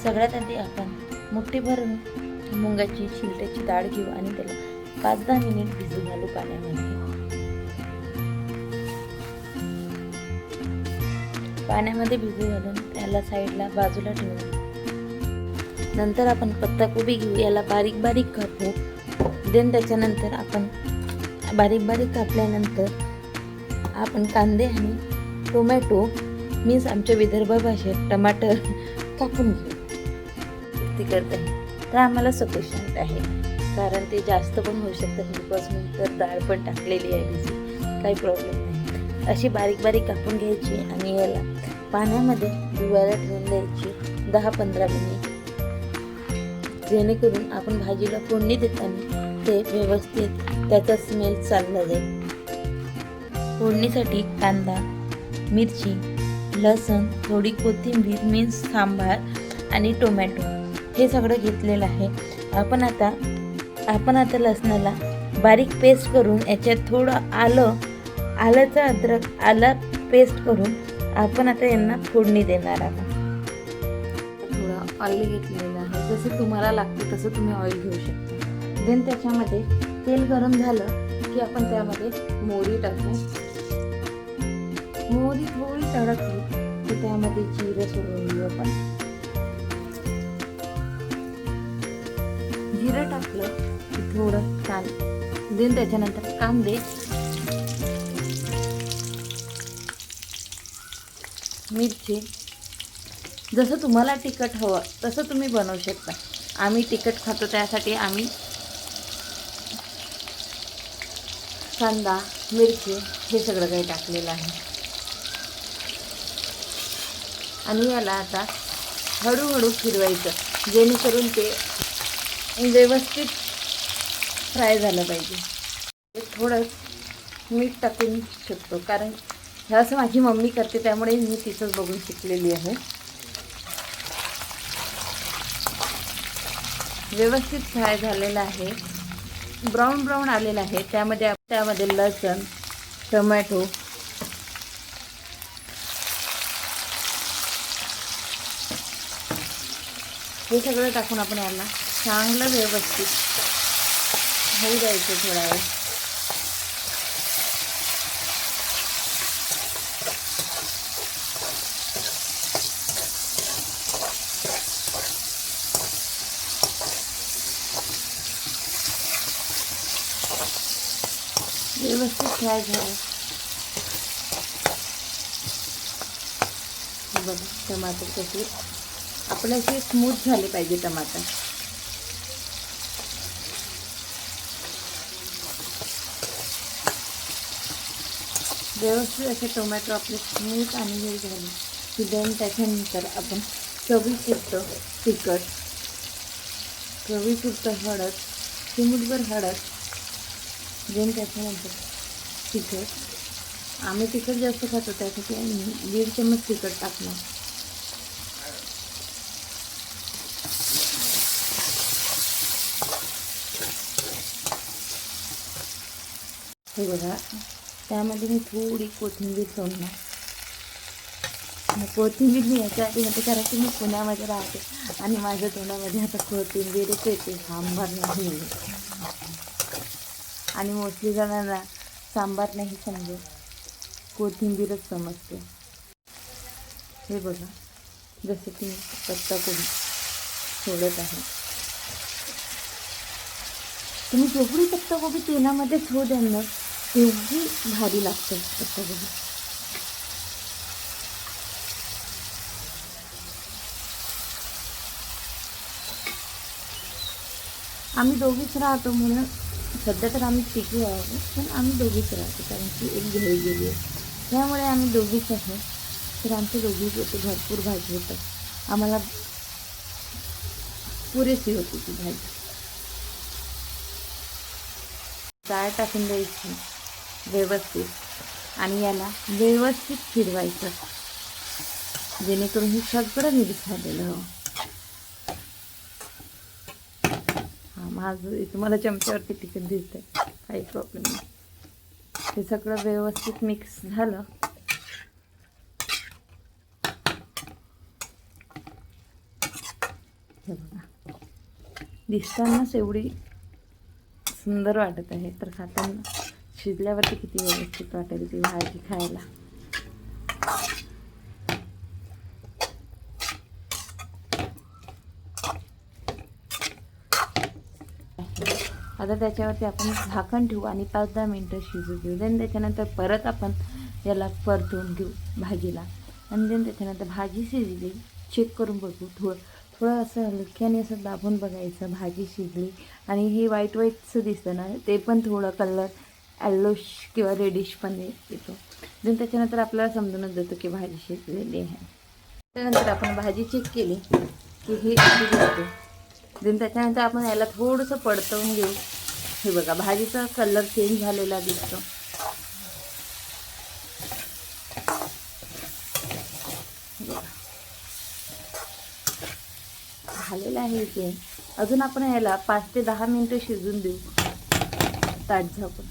सगळ्यात आधी आपण मुठ्ठीभर मुगाची शिलट्याची डाळ घेऊ आणि त्याला 5-10 मिनिट भिजू घालू पाण्यामध्ये भिजू घालून त्याला साईडला बाजूला ठेवू. नंतर आपण पत्ताकोबी घेऊ, याला बारीक बारीक कापू. देन त्याच्यानंतर आपण बारीक बारीक कापल्यानंतर आपण कांदे आणि टोमॅटो, मीन्स आमच्या विदर्भ भाषेत टमाटर कापून घेऊ. ते करते तर आम्हाला सफिशियंट आहे, कारण ते जास्त पण होऊ शकतं. बिकॉज मी तर डाळ पण टाकलेली आहे भिजू, काही प्रॉब्लेम नाही. अशी बारीक बारीक कापून घ्यायची आणि याला पाण्यामध्ये भिजवायला ठेवून द्यायची 10-15 मिनिट, जेणेकरून आपण भाजीला फोडणी देताना ते व्यवस्थित त्याचा स्मेल चालला जाईल. फोडणीसाठी कांदा, मिरची, लसूण, थोडी कोथिंबीर, मीन्स सांबार आणि टोमॅटो हे सगळं घेतलेलं आहे. आपण आता लसणाला बारीक पेस्ट करून याच्यात थोडं आलं पेस्ट करून आपण आता यांना फोडणी देणार आहोत. थोडं ऑइल घेतलेलं आहे, जसं तुम्हाला लागतं तसं तुम्ही ऑइल घेऊ शकता. देन त्याच्यामध्ये तेल गरम झालं की आपण त्यामध्ये मोहरी टाकू. मोहरी थोडी तडकली की त्यामध्ये जिरं सोडून घेऊ आपण. जिरं टाकलं की थोडं छान. देन त्याच्यानंतर कांदे, मिरची, जसं तुम्हाला तिखट हवं तसं तुम्ही बनवू शकता. आम्ही तिखट खातो त्यासाठी आम्ही कांदा, मिरची हे सगळं काही टाकलेलं आहे. आणि याला आता हळूहळू फिरवायचं, जेणेकरून ते व्यवस्थित फ्राय झालं पाहिजे. थोडं मीठ टाकून शकतो, कारण हे असं माझी मम्मी करते त्यामुळे मी तिचंच बघून शिकलेली आहे. व्यवस्थित फ्राय झालेलं आहे, ब्राऊन आलेलं आहे. त्यामध्ये लसूण, टोमॅटो, हे सगळं टाकून आपण याला चांगलं व्यवस्थित होऊ द्यायचं थोडा वेळ. व्यवस्थित फ्राय झालं. बघा टमाटर कसे आपले असे स्मूथ झाले पाहिजे. टमाटर व्यवस्थित असे टोमॅटो आपले स्मूथ आणि हे झाले की देन त्याच्यानंतर आपण चवीपुरतं तिखट, चवीपुरतं हळद, चिमूटभर हळद. देन त्याच्यानंतर तिखट, आम्ही तिखट जास्त खातो त्यासाठी आम्ही 1.5 चम्मच तिखट टाकणार. हे बघा त्यामध्ये मी थोडी कोथिंबीर सोडणार. कोथिंबीर मी याच्या आधी होते, कारण की मी पुण्यामध्ये राहते आणि माझ्या तोंडामध्ये आता कोथिंबीरच येते, सांबार नाही. आणि मोस्टली जणांना सांबार नाही समजत, कोथिंबीरच समजते. हे बघा जसं की पत्ताकोबी सोडत आहे. तुम्ही जेवढी पत्ताकोबी तेलामध्ये ठेवू द्याल ना तेवढी भारी लागते पत्ताकोबी. आम्ही दोघीच राहतो म्हणून सध्या तर आम्ही तिघी आहोत, पण आम्ही दोघीच राहतो कारण की एक घरी गेली आहे, त्यामुळे आम्ही दोघीच आहोत. तर आमच्या दोघीच होते, भरपूर भाजी होतं, आम्हाला पुरेशी होती ती भाजी. डाळ टाकून द्यायची व्यवस्थित आणि याला व्यवस्थित फिरवायचं, जेणेकरून हे सगळं मिक्स झालेलं हो. माझं तुम्हाला चमच्यावरती तिखट दिसतंय, काही प्रॉब्लेम नाही. हे सगळं व्यवस्थित मिक्स झालं हे बघा, दिसतानाच एवढी सुंदर वाटत आहे, तर खाताना शिजल्यावरती किती व्यवस्थित वाटेल ती भाजी खायला. आता त्याच्यावरती आपण झाकण ठेवू आणि 5-10 मिनटं शिजू देऊ. देन त्याच्यानंतर परत आपण याला परतून घेऊ भाजीला. आणि देन त्याच्यानंतर भाजी शिजली चेक करून बघू. थोडं असं हलक्याने असं दाबून बघायचं भाजी शिजली. आणि हे व्हाईट व्हाईटचं दिसतं ना, ते पण थोडं कलर येल्लोश किंवा रेडिश पण येतो. देन त्याच्यानंतर आपल्याला समजूनच जातं की भाजी शिजलेली आहे. त्यानंतर आपण भाजी चेक केली की हे अशी दिसते. देन त्याच्यानंतर आपण याला थोडंसं परतवून घेऊ. हे बघा, भाजीचा कलर चेंज झालेला दिसतो. झालेलं आहे ते. अजून आपण याला 5 ते 10 मिनटं शिजून देऊ ताट झाकून.